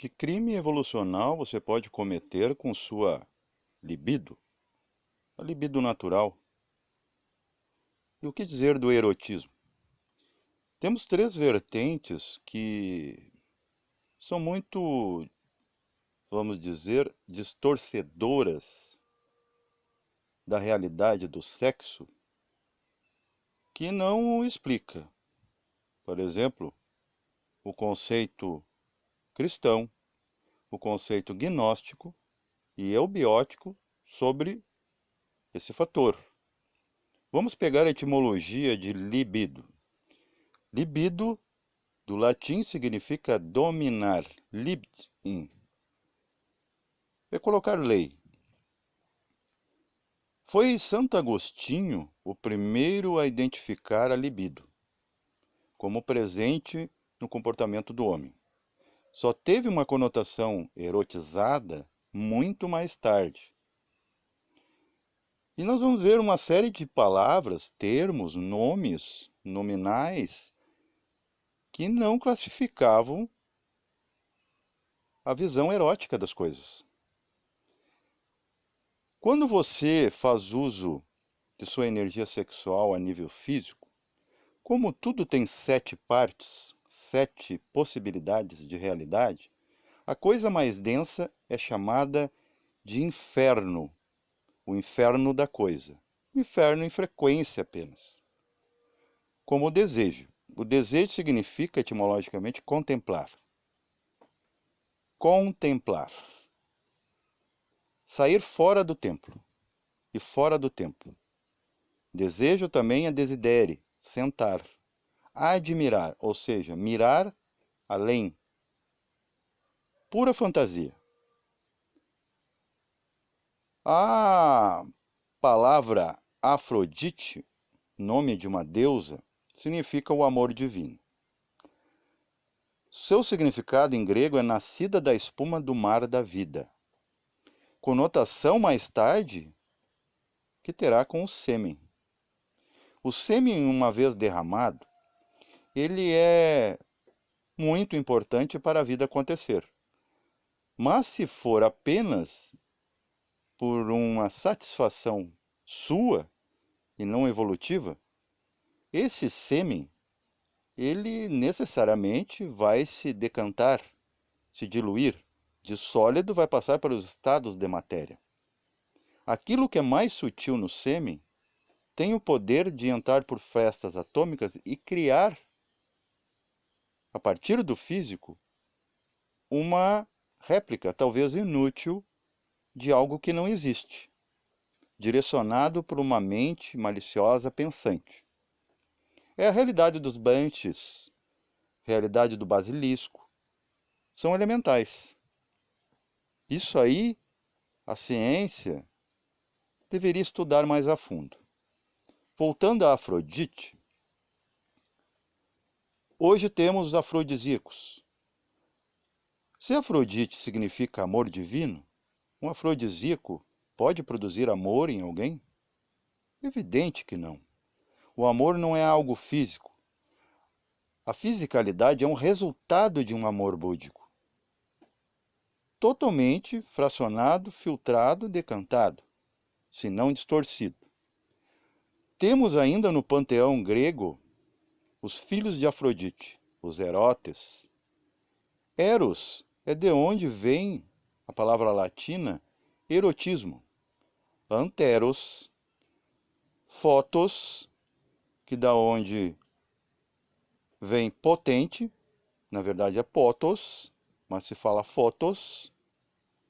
Que crime evolucional você pode cometer com sua libido? A libido natural. E o que dizer do erotismo? Temos três vertentes que são muito, vamos dizer, distorcedoras da realidade do sexo, que não explica. Por exemplo, o conceito cristão, o conceito gnóstico e eubiótico sobre esse fator. Vamos pegar a etimologia de libido. Libido, do latim, significa dominar, libt in, é colocar lei. Foi Santo Agostinho o primeiro a identificar a libido como presente no comportamento do homem. Só teve uma conotação erotizada muito mais tarde. E nós vamos ver uma série de palavras, termos, nomes, nominais, que não classificavam a visão erótica das coisas. Quando você faz uso de sua energia sexual a nível físico, como tudo tem 7 partes, 7 possibilidades de realidade, a coisa mais densa é chamada de inferno, o inferno da coisa. Inferno em frequência apenas. Como o desejo. O desejo significa etimologicamente contemplar. Contemplar. Sair fora do templo e fora do tempo. Desejo também é desidere, sentar. Admirar, ou seja, mirar além. Pura fantasia. A palavra Afrodite, nome de uma deusa, significa o amor divino. Seu significado em grego é nascida da espuma do mar da vida. Conotação mais tarde que terá com o sêmen. O sêmen, uma vez derramado, ele é muito importante para a vida acontecer. Mas se for apenas por uma satisfação sua e não evolutiva, esse sêmen, ele necessariamente vai se decantar, se diluir. De sólido vai passar pelos estados de matéria. Aquilo que é mais sutil no sêmen tem o poder de entrar por frestas atômicas e criar, a partir do físico, uma réplica, talvez inútil, de algo que não existe, direcionado por uma mente maliciosa pensante. É a realidade dos banshees, realidade do basilisco, são elementais. Isso aí, a ciência deveria estudar mais a fundo. Voltando a Afrodite, hoje temos os afrodisíacos. Se Afrodite significa amor divino, um afrodisíaco pode produzir amor em alguém? Evidente que não. O amor não é algo físico. A fisicalidade é um resultado de um amor búdico. Totalmente fracionado, filtrado, decantado, se não distorcido. Temos ainda no panteão grego os filhos de Afrodite, os Erotes. Eros é de onde vem a palavra latina erotismo. Anteros, photos, que da onde vem potente, na verdade é potos, mas se fala fotos,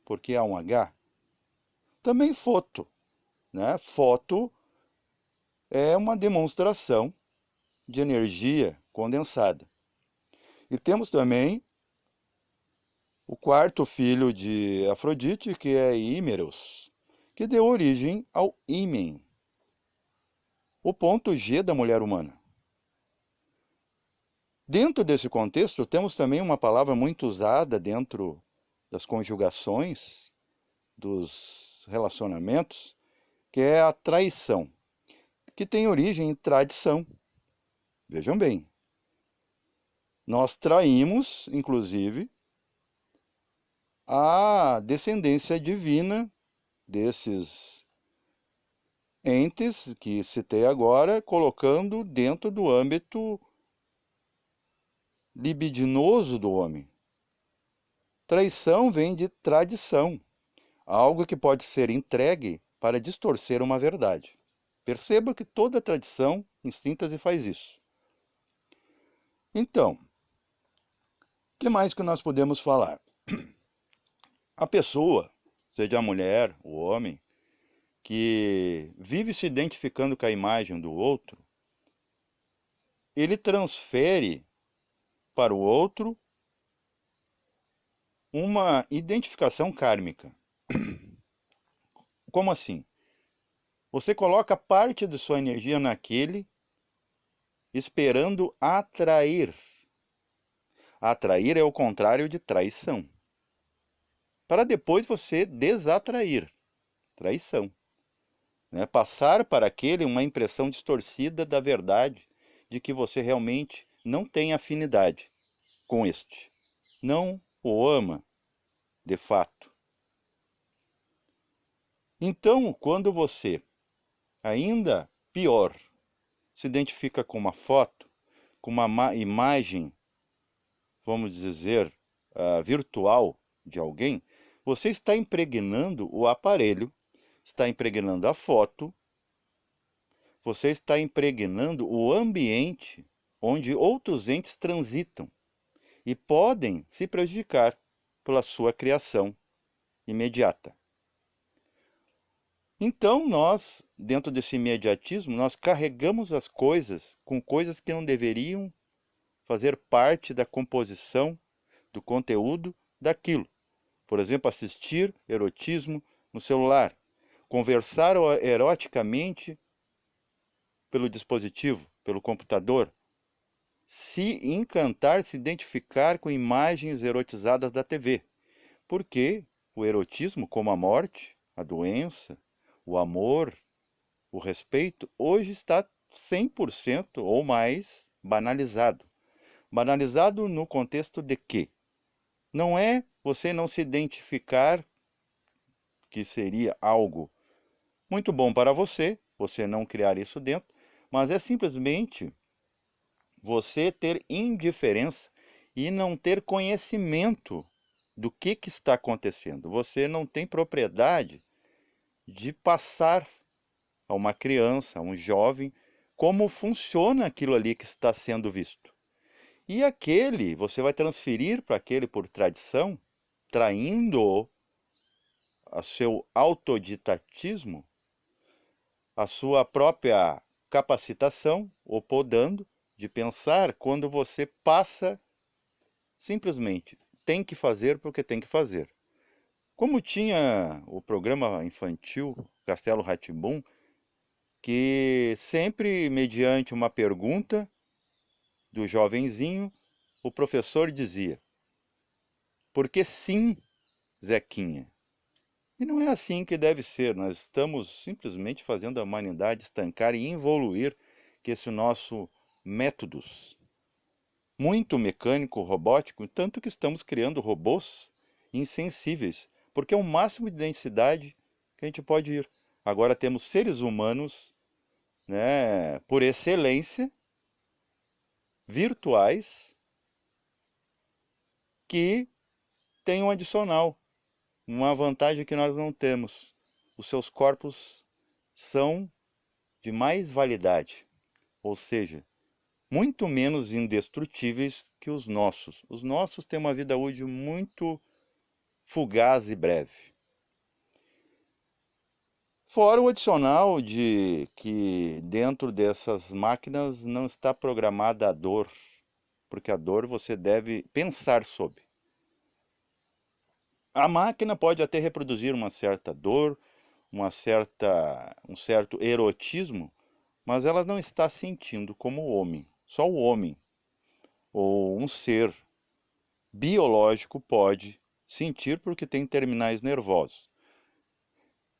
porque há um H. Também foto, né? Foto é uma demonstração de energia condensada. E temos também o quarto filho de Afrodite, que é Hímeros, que deu origem ao ímen, o ponto G da mulher humana. Dentro desse contexto, temos também uma palavra muito usada dentro das conjugações, dos relacionamentos, que é a traição, que tem origem em tradição. Vejam bem, nós traímos, inclusive, a descendência divina desses entes que citei agora, colocando dentro do âmbito libidinoso do homem. Traição vem de tradição, algo que pode ser entregue para distorcer uma verdade. Perceba que toda tradição em síntese faz isso. Então, o que mais que nós podemos falar? A pessoa, seja a mulher, o homem, que vive se identificando com a imagem do outro, ele transfere para o outro uma identificação kármica. Como assim? Você coloca parte de sua energia naquele, esperando atrair. Atrair é o contrário de traição. Para depois você desatrair. Traição. Né? Passar para aquele uma impressão distorcida da verdade, de que você realmente não tem afinidade com este. Não o ama, de fato. Então, quando você, ainda pior, se identifica com uma foto, com uma imagem, vamos dizer, virtual de alguém, você está impregnando o aparelho, está impregnando a foto, você está impregnando o ambiente onde outros entes transitam e podem se prejudicar pela sua criação imediata. Então nós, dentro desse imediatismo, nós carregamos as coisas com coisas que não deveriam fazer parte da composição, do conteúdo daquilo. Por exemplo, assistir erotismo no celular, conversar eroticamente pelo dispositivo, pelo computador, se encantar, se identificar com imagens erotizadas da TV. Porque o erotismo, como a morte, a doença, o amor, o respeito, hoje está 100% ou mais banalizado. Banalizado no contexto de que não é você não se identificar, que seria algo muito bom para você, você não criar isso dentro, mas é simplesmente você ter indiferença e não ter conhecimento do que está acontecendo. Você não tem propriedade de passar a uma criança, a um jovem, como funciona aquilo ali que está sendo visto. E aquele, você vai transferir para aquele por tradição, traindo a seu autodidatismo, a sua própria capacitação, ou podando de pensar, quando você passa simplesmente, tem que fazer porque tem que fazer. Como tinha o programa infantil Castelo Rá-Tim-Bum, que sempre mediante uma pergunta do jovenzinho, o professor dizia: por que sim, Zequinha? E não é assim que deve ser. Nós estamos simplesmente fazendo a humanidade estancar e evoluir, que esse nosso métodos muito mecânico, robótico, tanto que estamos criando robôs insensíveis, porque é o máximo de densidade que a gente pode ir. Agora temos seres humanos, né, por excelência, virtuais, que têm um adicional, uma vantagem que nós não temos. Os seus corpos são de mais validade, ou seja, muito menos indestrutíveis que os nossos. Os nossos têm uma vida útil muito fugaz e breve. Fora o adicional de que dentro dessas máquinas não está programada a dor, porque a dor você deve pensar sobre. A máquina pode até reproduzir uma certa dor, um certo erotismo, mas ela não está sentindo como o homem. Só o homem, ou um ser biológico, pode sentir porque tem terminais nervosos.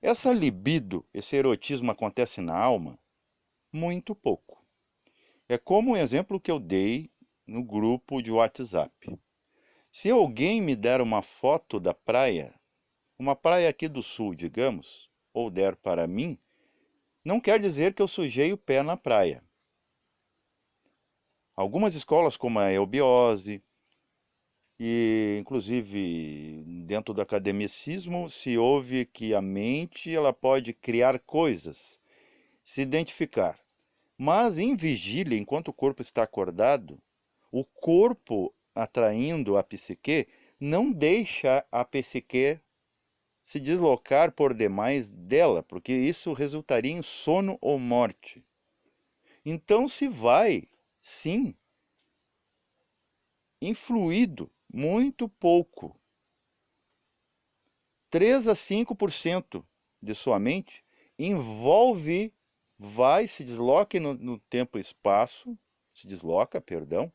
Essa libido, esse erotismo acontece na alma? Muito pouco. É como o exemplo que eu dei no grupo de WhatsApp. Se alguém me der uma foto da praia, uma praia aqui do sul, digamos, ou der para mim, não quer dizer que eu sujei o pé na praia. Algumas escolas, como a eubiose, e inclusive dentro do academicismo, se ouve que a mente ela pode criar coisas, se identificar. Mas em vigília, enquanto o corpo está acordado, o corpo atraindo a psique não deixa a psique se deslocar por demais dela, porque isso resultaria em sono ou morte. Então se vai, sim, influído muito pouco, 3 a 5% de sua mente envolve, vai, se desloca no tempo e espaço, se desloca, perdão,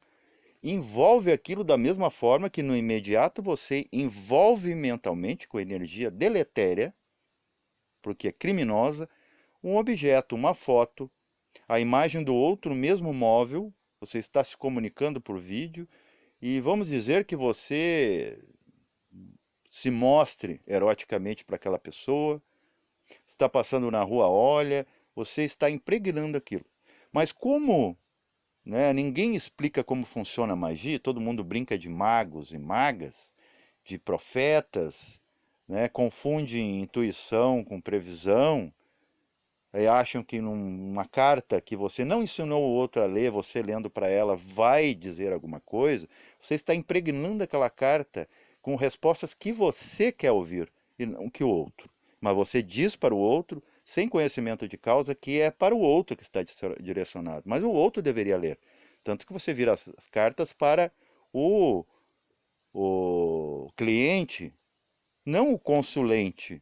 envolve aquilo da mesma forma que no imediato você envolve mentalmente com energia deletéria, porque é criminosa, um objeto, uma foto, a imagem do outro mesmo móvel, você está se comunicando por vídeo, e vamos dizer que você se mostre eroticamente para aquela pessoa, está passando na rua, olha, você está impregnando aquilo. Mas como, né, ninguém explica como funciona a magia, todo mundo brinca de magos e magas, de profetas, né, confunde intuição com previsão, e acham que numa carta que você não ensinou o outro a ler, você lendo para ela vai dizer alguma coisa, você está impregnando aquela carta com respostas que você quer ouvir e não que o outro. Mas você diz para o outro, sem conhecimento de causa, que é para o outro que está direcionado. Mas o outro deveria ler. Tanto que você vira as cartas para o cliente, não o consulente,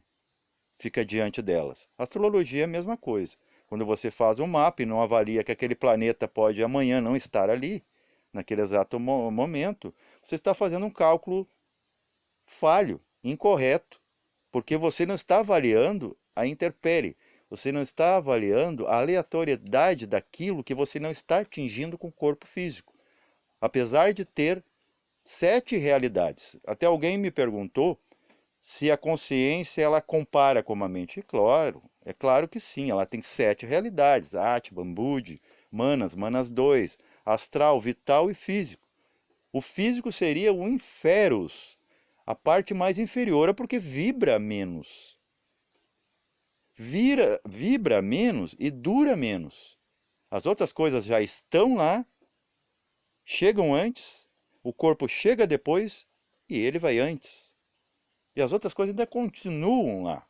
fica diante delas. Astrologia é a mesma coisa. Quando você faz um mapa e não avalia que aquele planeta pode amanhã não estar ali, naquele exato momento, você está fazendo um cálculo falho, incorreto, porque você não está avaliando a intempérie, você não está avaliando a aleatoriedade daquilo que você não está atingindo com o corpo físico. Apesar de ter 7 realidades. Até alguém me perguntou se a consciência ela compara com a mente. E claro, é claro que sim, ela tem 7 realidades: Atman, Budi, Manas, Manas 2, astral, vital e físico. O físico seria o inferus, a parte mais inferior, porque vibra menos. Vibra menos e dura menos. As outras coisas já estão lá, chegam antes, o corpo chega depois e ele vai antes. E as outras coisas ainda continuam lá.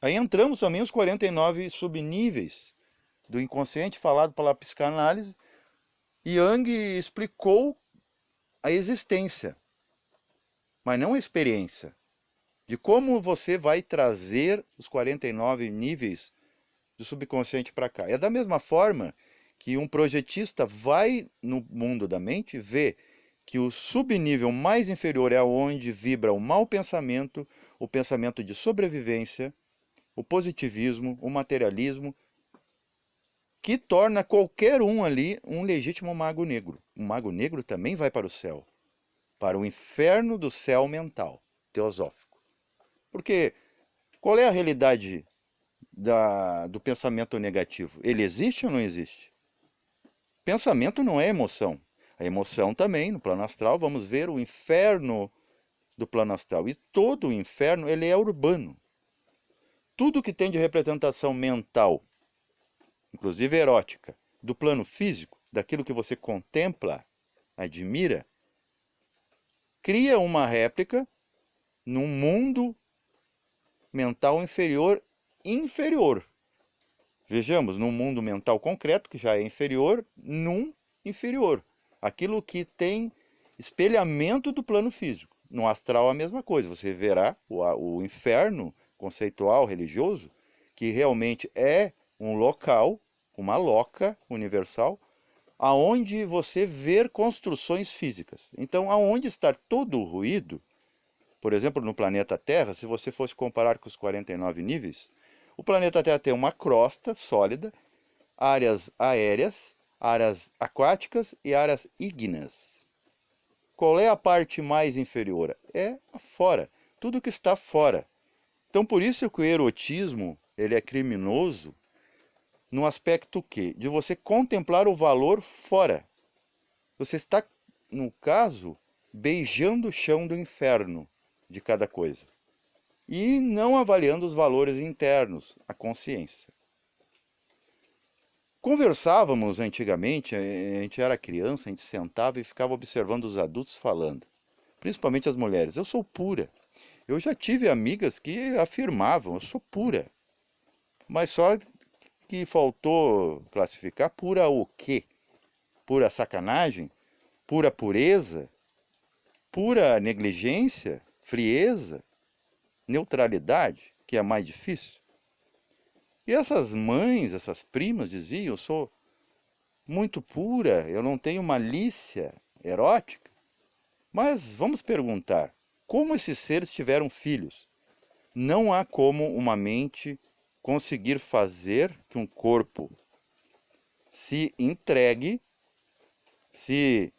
Aí entramos também os 49 subníveis do inconsciente falado pela psicanálise. Jung explicou a existência, mas não a experiência, de como você vai trazer os 49 níveis do subconsciente para cá. É da mesma forma que um projetista vai no mundo da mente ver que o subnível mais inferior é onde vibra o mau pensamento, o pensamento de sobrevivência, o positivismo, o materialismo, que torna qualquer um ali um legítimo mago negro. O mago negro também vai para o céu, para o inferno do céu mental, teosófico. Porque qual é a realidade do pensamento negativo? Ele existe ou não existe? Pensamento não é emoção. A emoção também, no plano astral, vamos ver o inferno do plano astral. E todo o inferno ele é urbano. Tudo que tem de representação mental, inclusive erótica, do plano físico, daquilo que você contempla, admira, cria uma réplica num mundo mental inferior. Vejamos, num mundo mental concreto, que já é inferior, num inferior. Aquilo que tem espelhamento do plano físico. No astral a mesma coisa, você verá o inferno conceitual, religioso, que realmente é um local, uma loca universal, aonde você vê construções físicas. Então, aonde está todo o ruído, por exemplo, no planeta Terra, se você fosse comparar com os 49 níveis, o planeta Terra tem uma crosta sólida, áreas aéreas, áreas aquáticas e áreas ígneas. qual é a parte mais inferior? É a fora, tudo que está fora. Então, por isso que o erotismo ele é criminoso no aspecto que? De você contemplar o valor fora. Você está, no caso, beijando o chão do inferno de cada coisa. E não avaliando os valores internos, a consciência. Conversávamos antigamente, a gente era criança, a gente sentava e ficava observando os adultos falando. Principalmente as mulheres. Eu sou pura. Eu já tive amigas que afirmavam, eu sou pura. Mas só que faltou classificar pura o quê? Pura sacanagem? Pura pureza? Pura negligência? Frieza? Neutralidade? Que é mais difícil? E essas mães, essas primas diziam, eu sou muito pura, eu não tenho malícia erótica. Mas vamos perguntar, como esses seres tiveram filhos? Não há como uma mente conseguir fazer que um corpo se entregue, se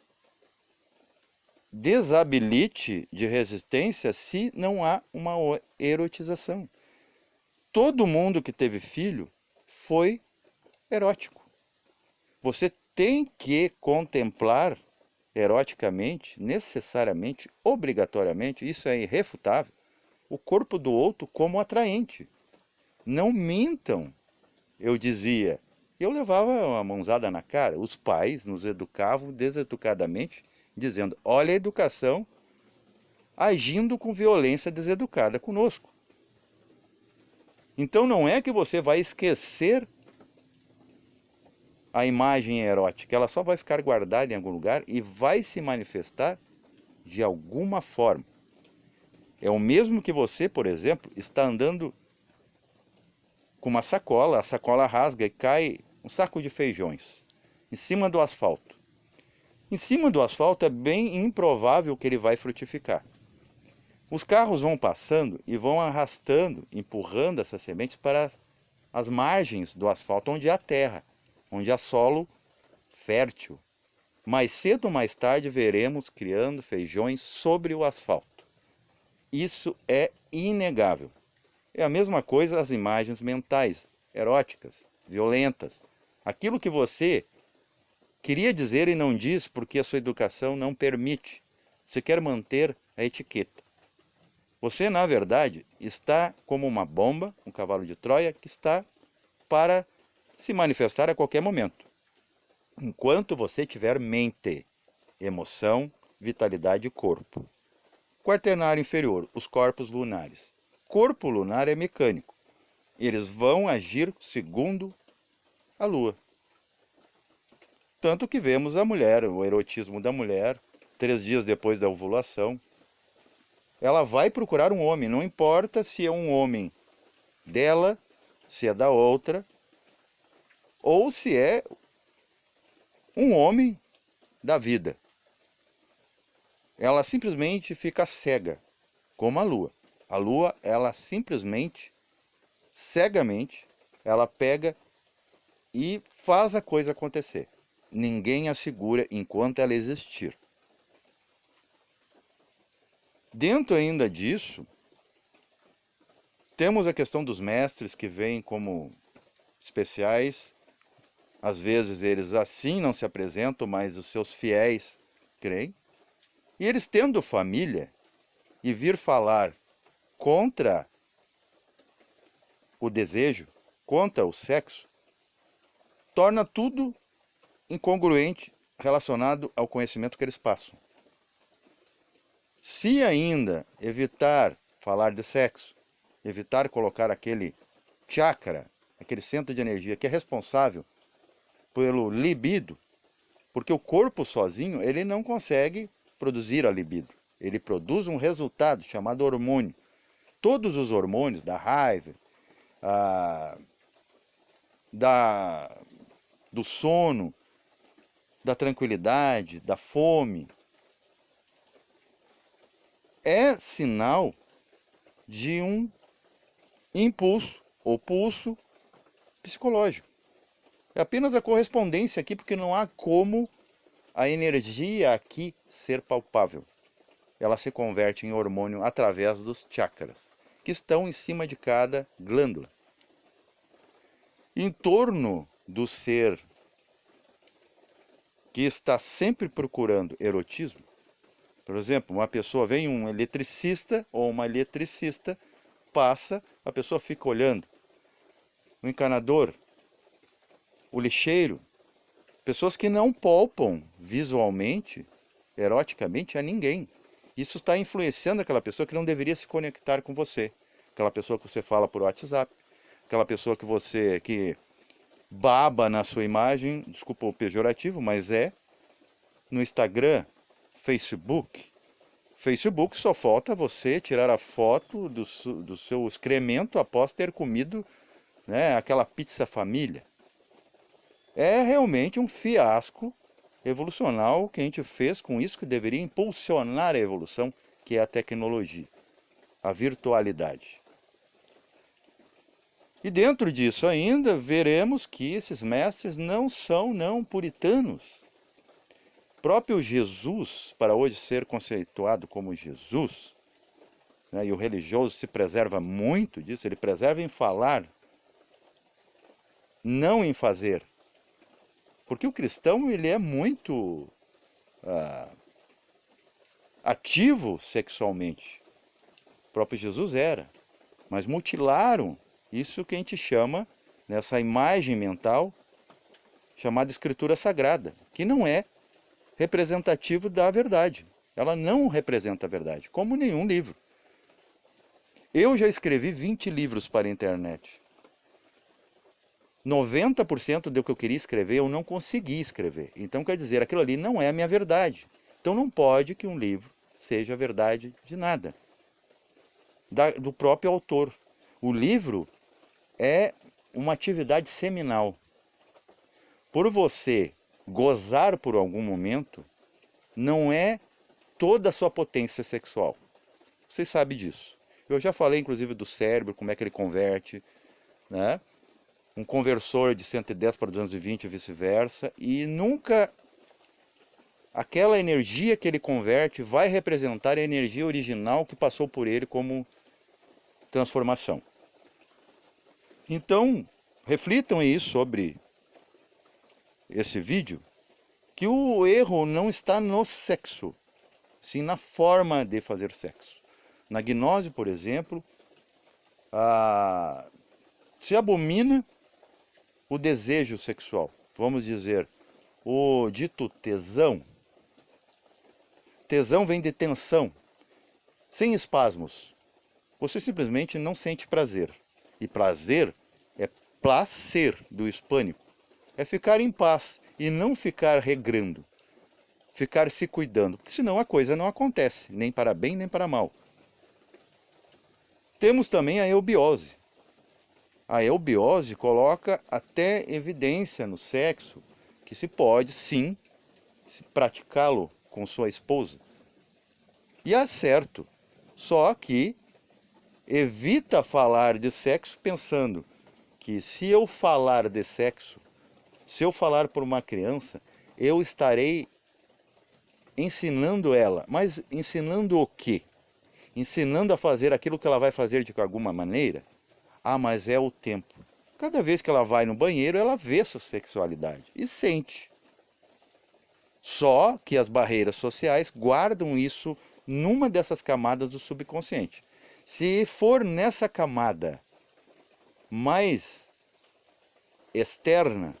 desabilite de resistência se não há uma erotização. Todo mundo que teve filho foi erótico. Você tem que contemplar eroticamente, necessariamente, obrigatoriamente, isso é irrefutável, o corpo do outro como atraente. Não mintam, eu dizia. Eu levava uma mãozada na cara. Os pais nos educavam deseducadamente, dizendo, olha a educação agindo com violência deseducada conosco. Então não é que você vai esquecer a imagem erótica, ela só vai ficar guardada em algum lugar e vai se manifestar de alguma forma. É o mesmo que você, por exemplo, está andando com uma sacola, a sacola rasga e cai um saco de feijões em cima do asfalto. Em cima do asfalto é bem improvável que ele vai frutificar. Os carros vão passando e vão arrastando, empurrando essas sementes para as margens do asfalto, onde há terra, onde há solo fértil. Mais cedo ou mais tarde veremos criando feijões sobre o asfalto. Isso é inegável. É a mesma coisa as imagens mentais, eróticas, violentas. Aquilo que você queria dizer e não diz porque a sua educação não permite. Você quer manter a etiqueta. Você, na verdade, está como uma bomba, um cavalo de Troia, que está para se manifestar a qualquer momento. Enquanto você tiver mente, emoção, vitalidade e corpo. Quaternário inferior, os corpos lunares. Corpo lunar é mecânico. Eles vão agir segundo a lua. Tanto que vemos a mulher, o erotismo da mulher, 3 dias depois da ovulação. Ela vai procurar um homem, não importa se é um homem dela, se é da outra, ou se é um homem da vida. Ela simplesmente fica cega, como a lua. A lua, ela simplesmente, cegamente, ela pega e faz a coisa acontecer. Ninguém a segura enquanto ela existir. Dentro ainda disso, temos a questão dos mestres que vêm como especiais. Às vezes eles assim não se apresentam, mas os seus fiéis creem. E eles tendo família e vir falar contra o desejo, contra o sexo, torna tudo incongruente relacionado ao conhecimento que eles passam. Se ainda evitar falar de sexo, evitar colocar aquele chakra, aquele centro de energia que é responsável pelo libido, porque o corpo sozinho ele não consegue produzir a libido. Ele produz um resultado chamado hormônio. Todos os hormônios da raiva, do sono, da tranquilidade, da fome, é sinal de um impulso ou pulso psicológico. É apenas a correspondência aqui, porque não há como a energia aqui ser palpável. Ela se converte em hormônio através dos chakras, que estão em cima de cada glândula. Em torno do ser que está sempre procurando erotismo, por exemplo, uma pessoa, vem um eletricista ou uma eletricista, passa, a pessoa fica olhando. O encanador, o lixeiro, pessoas que não palpam visualmente, eroticamente, a ninguém. Isso está influenciando aquela pessoa que não deveria se conectar com você. Aquela pessoa que você fala por WhatsApp, aquela pessoa que baba na sua imagem, desculpa o pejorativo, mas no Instagram, Facebook. Facebook só falta você tirar a foto do seu excremento após ter comido, né, aquela pizza família. É realmente um fiasco evolucional que a gente fez com isso que deveria impulsionar a evolução, que é a tecnologia, a virtualidade. E dentro disso ainda veremos que esses mestres não são puritanos. Próprio Jesus, para hoje ser conceituado como Jesus, né, e o religioso se preserva muito disso, ele preserva em falar, não em fazer. Porque o cristão ele é muito ativo sexualmente. O próprio Jesus era. Mas mutilaram isso que a gente chama, nessa imagem mental, chamada Escritura Sagrada, que não é representativo da verdade. Ela não representa a verdade, como nenhum livro. Eu já escrevi 20 livros para a internet. 90% do que eu queria escrever, eu não consegui escrever. Então, quer dizer, aquilo ali não é a minha verdade. Então, não pode que um livro seja a verdade de nada. Do próprio autor. O livro é uma atividade seminal. Por você gozar por algum momento, não é toda a sua potência sexual. Você sabe disso. Eu já falei, inclusive, do cérebro, como é que ele converte, né? Um conversor de 110 para 220 e vice-versa, e nunca aquela energia que ele converte vai representar a energia original que passou por ele como transformação. Então, reflitam aí sobre esse vídeo, que o erro não está no sexo, sim na forma de fazer sexo. Na gnose, por exemplo, se abomina o desejo sexual, vamos dizer, o dito tesão. Tesão vem de tensão, sem espasmos. Você simplesmente não sente prazer. E prazer é placer do hispânico. É ficar em paz e não ficar regrando. Ficar se cuidando, senão a coisa não acontece, nem para bem nem para mal. Temos também a eubiose. A eubiose coloca até evidência no sexo que se pode, sim, praticá-lo com sua esposa. E é certo, só que evita falar de sexo pensando que se eu falar de sexo, se eu falar por uma criança, eu estarei ensinando ela. Mas ensinando o quê? Ensinando a fazer aquilo que ela vai fazer de alguma maneira? Ah, mas é o tempo. Cada vez que ela vai no banheiro, ela vê sua sexualidade e sente. Só que as barreiras sociais guardam isso numa dessas camadas do subconsciente. Se for nessa camada mais externa,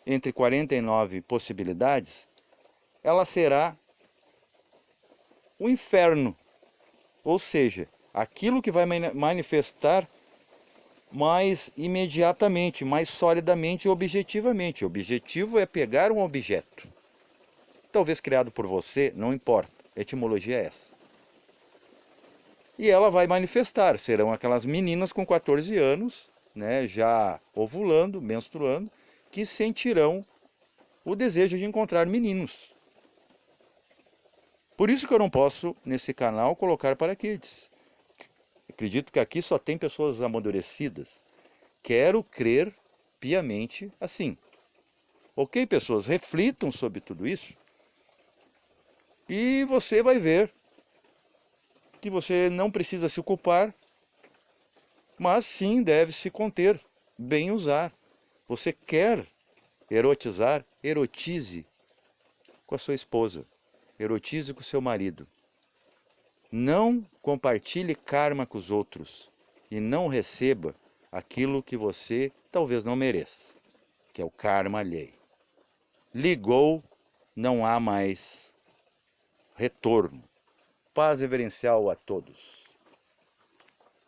entre 49 possibilidades, ela será o inferno. Ou seja, aquilo que vai manifestar mais imediatamente, mais solidamente e objetivamente. O objetivo é pegar um objeto, talvez criado por você, não importa, a etimologia é essa. E ela vai manifestar, serão aquelas meninas com 14 anos, né, já ovulando, menstruando, que sentirão o desejo de encontrar meninos. Por isso que eu não posso, nesse canal, colocar para kids. Acredito que aqui só tem pessoas amadurecidas. Quero crer piamente assim. Ok, pessoas? Reflitam sobre tudo isso e você vai ver que você não precisa se culpar, mas sim deve se conter, bem usar. Você quer erotizar? Erotize com a sua esposa, erotize com o seu marido. Não compartilhe karma com os outros e não receba aquilo que você talvez não mereça, que é o karma alheio. Ligou, não há mais retorno. Paz reverencial a todos.